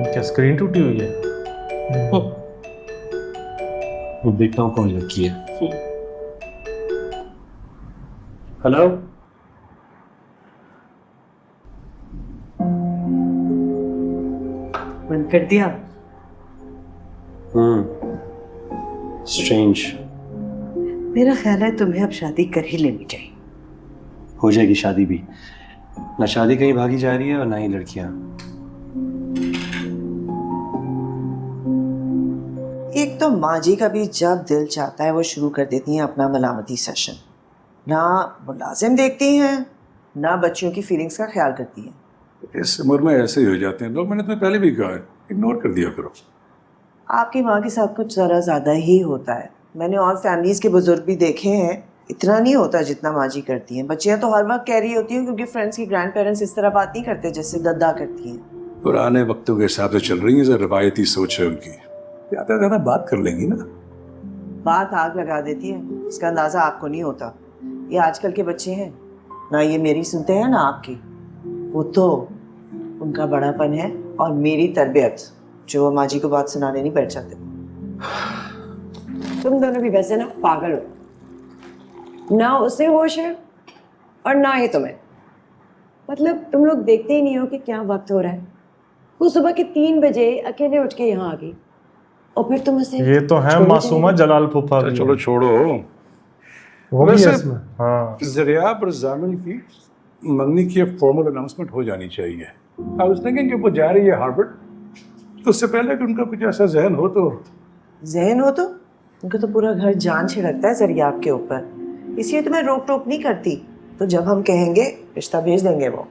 क्या स्क्रीन टूटी हुई है? वो देखता हूँ कौन लड़की है। हेलो, बंद कर दिया। स्ट्रेंज। मेरा ख्याल है तुम्हें अब शादी कर ही लेनी चाहिए। हो जाएगी शादी भी। ना शादी कहीं भागी जा रही है और ना ही लड़कियां। एक तो माँ जी का भी जब दिल चाहता है वो शुरू कर देती हैं अपना मलामती सेशन। ना मुलाजिम देखती हैं ना बच्चियों की फीलिंग्स का ख्याल करती हैं। इस उम्र में ऐसे ही हो जाते हैं लोग। मैंने तुम्हें पहले भी कहा है, इग्नोर कर दिया करो। आपकी माँ के साथ कुछ ज़रा ज़्यादा ही होता है। मैंने और फैमिलीज़ के बुजुर्ग भी देखे हैं, इतना नहीं होता जितना माँ जी करती हैं। बच्चियाँ तो हर वक्त कह रही होती हैं क्योंकि फ्रेंड्स की ग्रैंड पेरेंट्स इस तरह बात नहीं करते जैसे दद्दा करती हैं। पुराने वक्तों के हिसाब से चल रही है, रवायती सोच है उनकी। ज़्यादा ज़्यादा बात कर लेंगी ना। बात आग लगा देती है, इसका अंदाज़ा आपको नहीं होता। ये आजकल के बच्चे हैं ना, ये मेरी सुनते हैं ना आपकी। वो तो उनका बड़ापन है और मेरी तरबियत जो वो माँ जी को बात सुनाने नहीं बैठ जाते। तुम दोनों भी वैसे ना पागल हो, ना उसे होश है और ना ही तुम्हें। मतलब तुम लोग देखते ही नहीं हो कि क्या वक्त हो रहा है। वो सुबह के 3 बजे अकेले उठ के यहाँ आ गई और फिर तुम उसे ये तो है मासूमा जलाल फूफा भी चलो है। छोड़ो। वो भी वैसे है इसमें। हाँ, जरिया और जामिल की मंगनी की फॉर्मल अनाउंसमेंट हो जानी चाहिए। आई वाज थिंकिंग कि वो जा रही है हार्वर्ड, तो उससे पहले कि उनका कुछ ऐसा जहन हो तो। जहन हो तो उनका तो पूरा घर जान छिड़कता है जरिया आपके ऊपर, इसलिए तो मैं रोक टोक नहीं करती। तो जब हम कहेंगे रिश्ता भेज देंगे वो।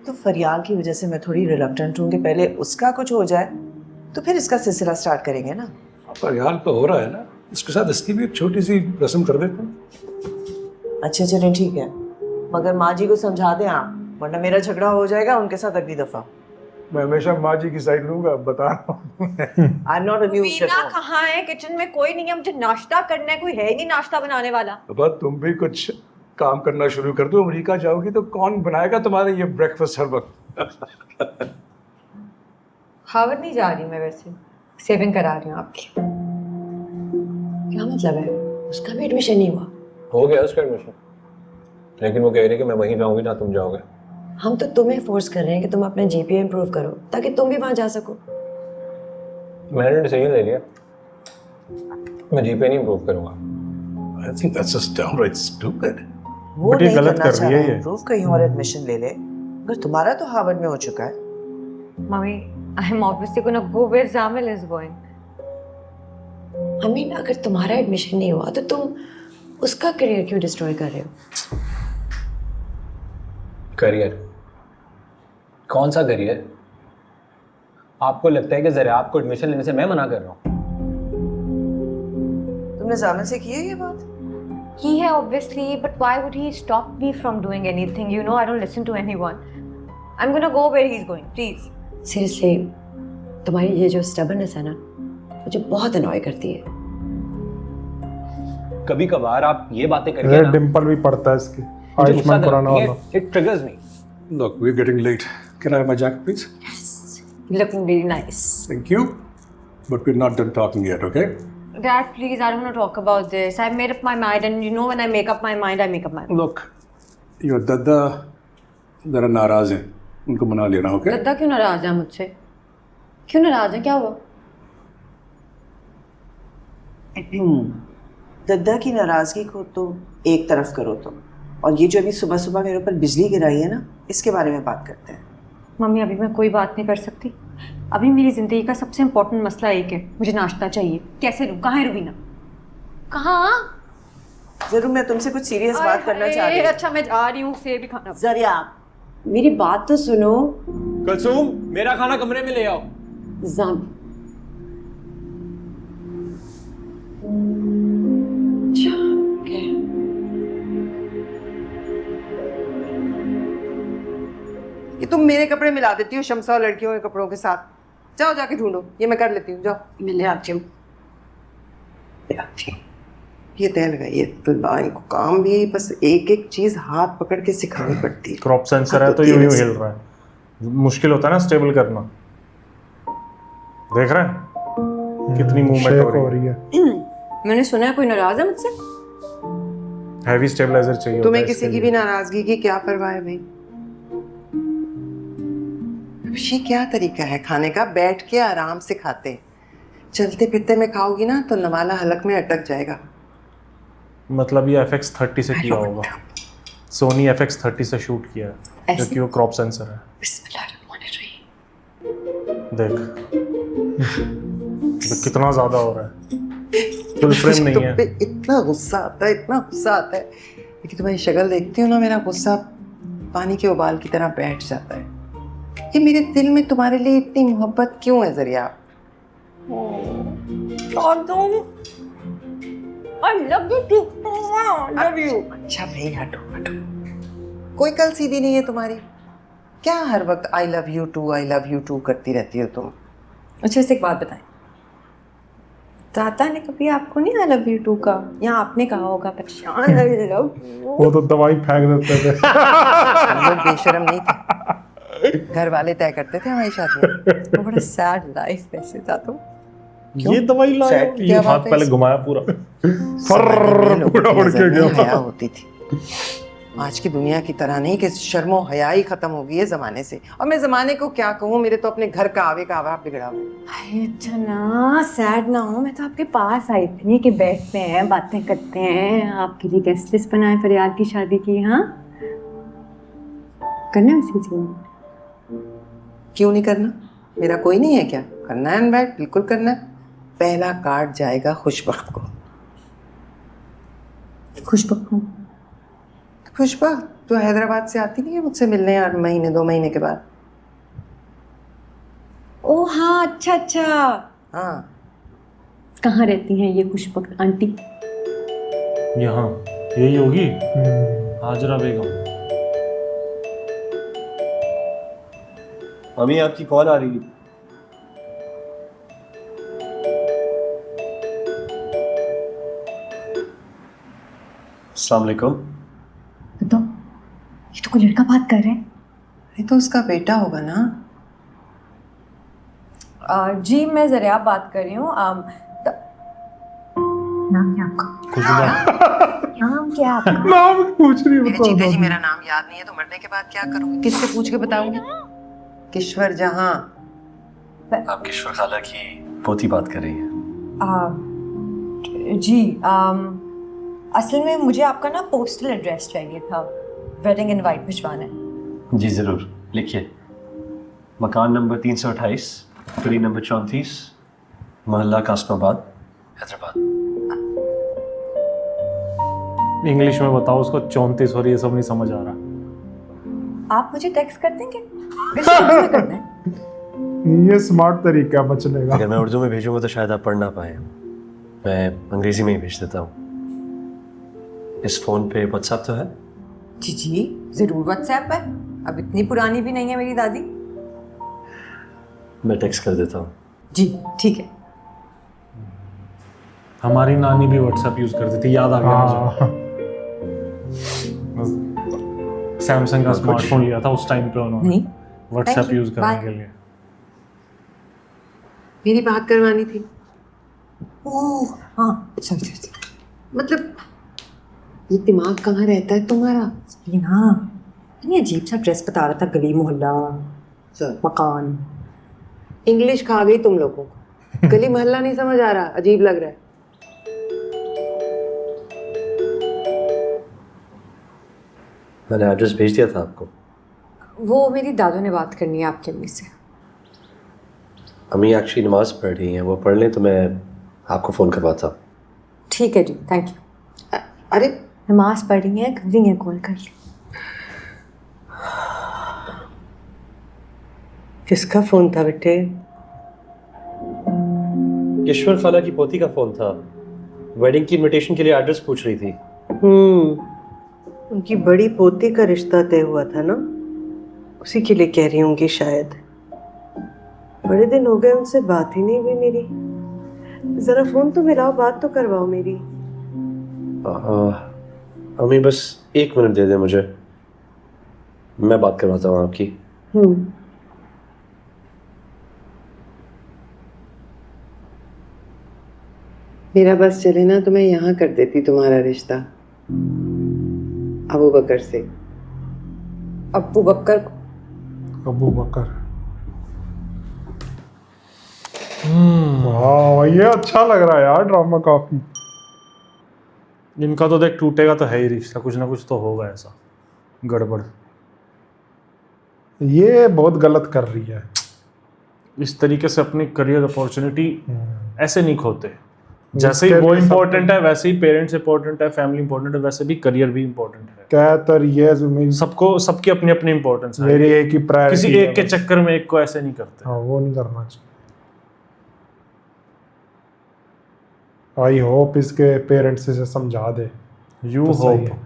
तो फरियाल की वजह से मैं थोड़ी रिलक्टेंट हूँ कि पहले उसका कुछ हो जाए तो फिर इसका सिलसिला स्टार्ट करेंगे ना। फरियाल तो हो रहा है ना, इसके साथ इसकी भी एक छोटी सी रस्म कर देते हैं। अच्छा चलें ठीक है, मगर माँ जी को समझा दें आप, वरना मेरा झगड़ा हो जाएगा उनके साथ अगली दफा। मैं हमेशा माँ जी की साइड लूंगा, बता रहा हूँ। I am not amused at Meena all. कहाँ है? किचन में कोई नहीं है, मुझे नाश्ता करना है। कोई है ही नहीं नाश्ता बनाने वाला। अब तुम भी कुछ काम करना शुरू कर दो। अमेरिका जाओगी तो कौन बनाएगा तुम्हारे ये ब्रेकफास्ट हर वक्त। हार्वर्ड नहीं जा रही मैं, वैसे सेविंग करा रही हूँ आपकी। क्या मतलब है? उसका भी एडमिशन नहीं हुआ? हो गया उसका एडमिशन, लेकिन वो कह रही है कि मैं वहीं जाऊंगी ना तुम जाओगे। हम तो तुम्हें फोर्स कर रहे हैं कि तुम अपना जीपीए इंप्रूव करो ताकि तुम भी वहां जा सको। मैंने डिसीजन ले लिया, मैं जीपीए नहीं इंप्रूव करूंगा। I think that's just downright stupid. वो बट ये नहीं गलत करना कर चाह रही है रहा ये। इम्प्रूव, कहीं और एडमिशन ले ले। अगर तुम्हारा तो हार्वर्ड में हो चुका है। Mummy, I am obviously gonna go where Jamil is going. I mean, अगर तुम्हारा एडमिशन नहीं हुआ तो तुम उसका करियर क्यों डिस्ट्रॉय कर रहे हो? करियर? कौन सा करियर? आपको लगता है कि जरा आपको एडमिशन लेने से मैं मना कर रहा हूँ? तुमने जामिल से की है ये बात? He है obviously, but why would he stop me from doing anything? You know, I don't listen to anyone. I'm gonna go where he's going, please. Seriously, तुम्हारी ये जो stubbornness है ना, मुझे बहुत annoy करती है। कभी कभार आप ये बातें करके रेड ना, डिंपल भी पड़ता है इसके। मुझे गुस्सा आयुष्मान खुराना दिलाती वाला। है। It triggers me. Look, we're getting late. Can I have my jacket, please? Looking really nice. Thank you. But we're not done talking yet, okay? Dad, please, I don't want to talk about this. I've made up my mind, and you know, when I make up my mind, I make up my mind. Look, your दादा जरा नाराज हैं, उनको मना लेना, okay? दद्दा क्यों नाराज है मुझसे? क्यों नाराज है? क्या हुआ? दद्दा की नाराजगी को तो एक तरफ करो तुम, और ये जो अभी सुबह सुबह मेरे ऊपर बिजली गिराई है ना, इसके बारे में बात करते हैं। मम्मी, अभी मैं कोई बात नहीं कर सकती। अभी मेरी जिंदगी का सबसे इम्पोर्टेंट मसला एक है, मुझे नाश्ता चाहिए। कैसे दूँ? कहाँ है रुबीना? कहाँ? जरूर, मैं तुमसे कुछ सीरियस बात करना चाह रही हूँ। अच्छा, मैं जा रही हूँ, सेब भी खाना। जरिया, मेरी बात तो सुनो। कलसूम, मेरा खाना कमरे में ले आओ। जाम कि तुम मेरे कपड़े मिला देती हो शमसा और लड़कियों के कपड़ों के साथ। जाओ जाके ढूंढो, ये मैं कर लेती हूँ। जाओ, मैं ले आती हूँ। ये तय लगाइए तो इनको काम भी बस एक एक चीज हाथ पकड़ के सिखानी पड़ती है। क्रॉप सेंसर है तो यूं यूं हिल रहा है। मुश्किल होता है ना स्टेबल करना। देख रहे हैं कितनी मूवमेंट शेक हो हो रही है। रही है। मैंने सुना है कोई नाराज है मुझसे? हैवी स्टेबलाइजर चाहिए होता तुम्हें है किसी इसके की लिए। भी नाराजगी की क्या परवाह है भाई? ये क्या तरीका है खाने का? बैठ के आराम से खाते, चलते फिरते में खाओगी ना तो नवाला हलक में अटक जाएगा। मतलब ये FX30 से किया होगा, सोनी FX30 से शूट किया है, जो कि वो क्रॉप सेंसर है। देख तो कितना ज्यादा हो रहा है, फुल फ्रेम नहीं है। तुम पे इतना गुस्सा आता है, इतना गुस्सा आता है, लेकिन तुम्हारी शक्ल देखती हूँ ना, मेरा गुस्सा पानी के उबाल की तरह बैठ जाता है। ये मेरे दिल में तुम्हारे लिए इतनी मोहब्बत क्यों है ज़रिया? अच्छा भाई हटो हटो, कोई कल सीधी नहीं है तुम्हारी। क्या हर वक्त आई लव यू टू करती रहती हो तुम? अच्छा, इसे एक बात बताएं, दादा ने कभी आपको नहीं आई लव यू टू का, या आपने कहा होगा परेशान लव वो तो दवाई फेंक देते थे। हम लोग बेशरम नहीं थे, घर वाले तय करते थे हमारी शादी। बड़ा सैड लाइफ वैसे था तो। ये दवाई लाया, Sad ये क्या हाथ बात है पहले इस- घुमाया पूरा, पूरा उड़ के गया। हया होती थी। आज की दुनिया की तरह नहीं कि शर्मो हया ही खत्म हो गई है जमाने से। और मैं जमाने को क्या कहूँ, मेरे तो अपने घर का आवे का आवा बिगड़ा हुआ है। अरे अच्छा ना, सैड ना हो, मैं तो आपके पास आई थी कि बैठते हैं बातें करते हैं, आपके लिए गेस्ट लिस्ट बनाए फरियाद की शादी की। हाँ करना है उसी चीज। क्यों नहीं करना? मेरा कोई नहीं है क्या? करना है इनवाइट, बिल्कुल करना है। पहला कार्ड जाएगा खुशबख्त को। खुशबू खुशबख्त तो हैदराबाद से आती नहीं है मुझसे मिलने हर महीने 2 महीने के बाद। ओ हाँ, अच्छा अच्छा। हाँ, कहाँ रहती हैं ये खुशबू आंटी? यहाँ यही होगी हाजरा बेगम। अभी आपकी कॉल आ रही है। अस्सलाम वालेकुम। तो ये तो कोई लड़का बात कर रहे हैं। ये तो उसका बेटा होगा ना। जी मैं जरिया बात कर रही हूँ। नाम क्या आपका? खुशबू नाम क्या आपका? नाम पूछ रही मेरे जीते जी मेरा नाम याद नहीं है तो मरने के बाद क्या करूँगी? किससे पूछ के बताऊंगी? किश्वर जहां। आप किश्वर खाला की पोती बात कर रही हैं? जी असल में मुझे आपका ना पोस्टल एड्रेस चाहिए था, वेडिंग इनवाइट भिजवाना है। जी ज़रूर, लिखिए। मकान नंबर 328, गली नंबर 34, मोहल्ला कासमाबाद, हैदराबाद। इंग्लिश में बताओ उसको, 34 और ये सब नहीं समझ आ रहा। आप मुझे टेक्स्ट कर देंगे? फिर उर्दू में करना है। ये स्मार्ट तरीका है बचने का। अगर मैं उर्दू में भेजूंगा तो शायद आप पढ़ ना पाए, मैं अंग्रेज़ी में ही भेज देता हूँ। इस फ़ोन पे व्हाट्सएप तो है? जी जी जरूर व्हाट्सएप है, अब इतनी पुरानी भी नहीं है मेरी दादी। मैं टेक्स्ट कर देता हूँ। जी ठीक है। हमारी नानी भी व्हाट्सएप यूज करती थी, याद आ गया मुझे। हाँ, सैमसंग का स्मार्टफोन लिया था उस टाइम पे उन्होंने, नहीं व्हाट्सएप Thank you. यूज करने Bye. के लिए। मेरी बात करवानी थी। ओह हाँ सॉरी सॉरी। मतलब ये दिमाग कहाँ रहता है तुम्हारा? हाँ इतनी अजीब सा ड्रेस बता रहा था, गली मोहल्ला चल, मकान। इंग्लिश खा गई तुम लोगों को। गली मोहल्ला नहीं समझ आ रहा, अजीब लग रहा है। मैंने एड्रेस भेज दिया था आपको। वो मेरी दादू ने बात करनी है आपकी अम्मी से। अम्मी एक्चुअली नमाज पढ़ रही हैं, वो पढ़ लें तो मैं आपको फ़ोन करवाता हूँ। ठीक है जी, थैंक यू। अरे नमाज पढ़ रही है, कर रही है, कॉल कर ली। किसका फोन था बेटे? किश्वर खाला की पोती का फ़ोन था, वेडिंग की इनविटेशन के लिए एड्रेस पूछ रही थी। उनकी बड़ी पोती का रिश्ता तय हुआ था ना, उसी के लिए कह रही होंगी शायद। बड़े दिन हो गए उनसे बात ही नहीं हुई मेरी। जरा फोन तो मिलाओ, बात तो करवाओ मेरी। अम्मी बस 1 मिनट दे दे मुझे, मैं बात करवाता हूँ आपकी। मेरा बस चले ना तो मैं यहाँ कर देती तुम्हारा रिश्ता अबू बकर से। अबू बकर अबू बकर। वाह ये अच्छा लग रहा है यार ड्रामा काफी। इनका तो देख टूटेगा तो है ही रिश्ता, कुछ ना कुछ तो होगा ऐसा गड़बड़। ये बहुत गलत कर रही है। इस तरीके से अपनी करियर अपॉर्चुनिटी ऐसे नहीं खोते। जैसे ही इसके वो लिए सब इम्पोर्टेंट है वैसे ही पेरेंट्स इंपॉर्टेंट है, फैमिली इंपॉर्टेंट है, वैसे भी करियर भी इंपॉर्टेंट है। क्या तर ये मेरी सबको सबकी अपनी अपनी इंपॉर्टेंस है। मेरी एक ही प्रायोरिटी किसी एक के चक्कर में एक को ऐसे नहीं करते। हाँ वो नहीं करना चाहिए। आई होप इसके पेरेंट्स इसे समझा दे। यू तो सही होप। है।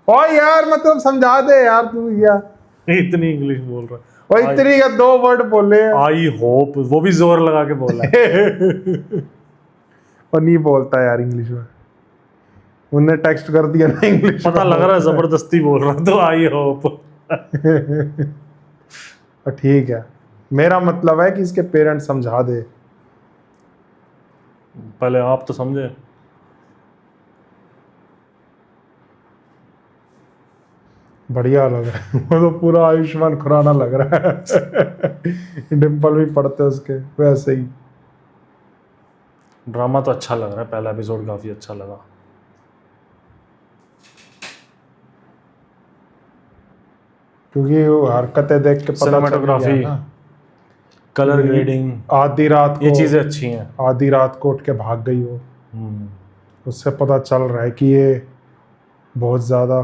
ओ यार मतलब समझा दे यार तू यार। इतनी इंग्लिश बोल रहा ओ इतनी का 2 वर्ड बोले हैं। आई होप, वो भी जोर लगा के बोला है। और नहीं बोलता यार इंग्लिश में। उनने टेक्स्ट कर दिया ना इंग्लिश पता लग रहा है जबरदस्ती बोल रहा, तो आई होप। ठीक है, मेरा मतलब है कि इसके पेरेंट्स समझा दे। पहले आप तो समझे। बढ़िया लग रहा है। वो तो पूरा आयुष्मान खुराना लग रहा है। डिम्पल भी पड़ते उसके वैसे ही। ड्रामा तो अच्छा लग रहा है, पहला एपिसोड काफी अच्छा लगा। क्योंकि वो हरकतें देख के पता चल Cinematography, गया ना। कलर ग्रेडिंग, आधी रात को ये चीजें अच्छी हैं। आधी रात को उठ के भाग गई वो। उससे पता चल रहा है कि ये बहुत ज्यादा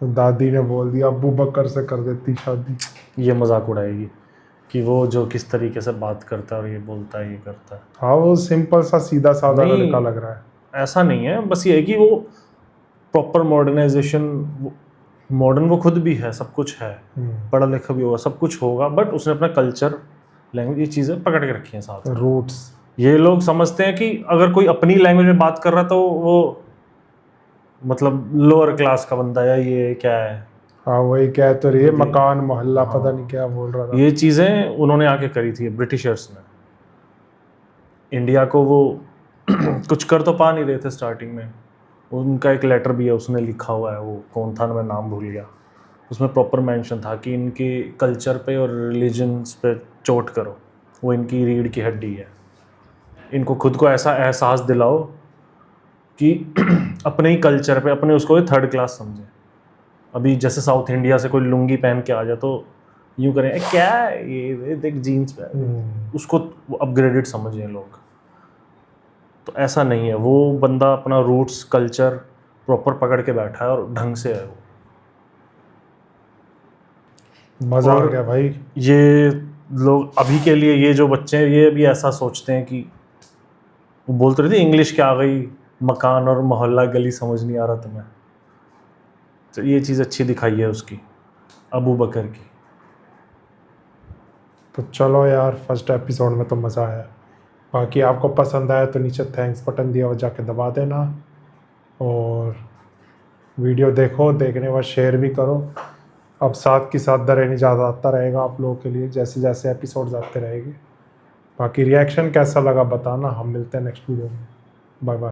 दादी ने बोल दिया अबू बकर से कर देती शादी। ये मजाक उड़ाएगी कि वो जो किस तरीके से बात करता है और ये बोलता है, ये करता है। हाँ वो सिंपल सा सीधा साधा नहीं। लड़का लग रहा है। ऐसा नहीं है, बस ये है कि वो प्रॉपर मॉडर्नाइजेशन, मॉडर्न वो खुद भी है, सब कुछ है, पढ़ा लिखा भी होगा, सब कुछ होगा, बट उसने अपना कल्चर, लैंग्वेज, ये चीज़ें पकड़ के रखी हैं साथ में। रूट्स। ये लोग समझते हैं कि अगर कोई अपनी लैंग्वेज में बात कर रहा तो वो मतलब लोअर क्लास का बंदा है, ये क्या है। हाँ वही कह तो रही है, मकान मोहल्ला पता नहीं क्या बोल रहा था। ये चीज़ें उन्होंने आके करी थी ब्रिटिशर्स ने। इंडिया को वो कुछ कर तो पा नहीं रहे थे स्टार्टिंग में। उनका एक लेटर भी है, उसने लिखा हुआ है, वो कौन था ना, मैं नाम भूल गया। उसमें प्रॉपर मेंशन था कि इनके कल्चर पे और रिलीजन्स पे चोट करो, वो इनकी रीढ़ की हड्डी है। इनको खुद को ऐसा एहसास दिलाओ कि अपने ही कल्चर पे, अपने उसको थर्ड क्लास समझे। अभी जैसे साउथ इंडिया से कोई लुंगी पहन के आ जाए तो यूँ करें क्या है ये, देख जीन्स पे, उसको अपग्रेडेड समझें लोग। तो ऐसा नहीं है, वो बंदा अपना रूट्स कल्चर प्रॉपर पकड़ के बैठा है और ढंग से है वो। मजा आ और गया भाई। ये लोग अभी के लिए, ये जो बच्चे हैं ये भी ऐसा सोचते हैं कि वो बोलते रहते इंग्लिश क्या आ गई, मकान और मोहल्ला गली समझ नहीं आ रहा तुम्हें। तो ये चीज़ अच्छी दिखाई है उसकी, अबू बकर की। तो चलो यार, फर्स्ट एपिसोड में तो मज़ा आया। बाकी आपको पसंद आया तो नीचे थैंक्स बटन दिया हुआ जाके दबा देना, और वीडियो देखो, देखने के बाद शेयर भी करो। अब साथ के साथ दरेनी ज़्यादा आता रहेगा आप लोगों के लिए, जैसे जैसे एपिसोड्स आते रहेंगे। बाकी रिएक्शन कैसा लगा बताना। हम मिलते हैं नेक्स्ट वीडियो में। Bye bye.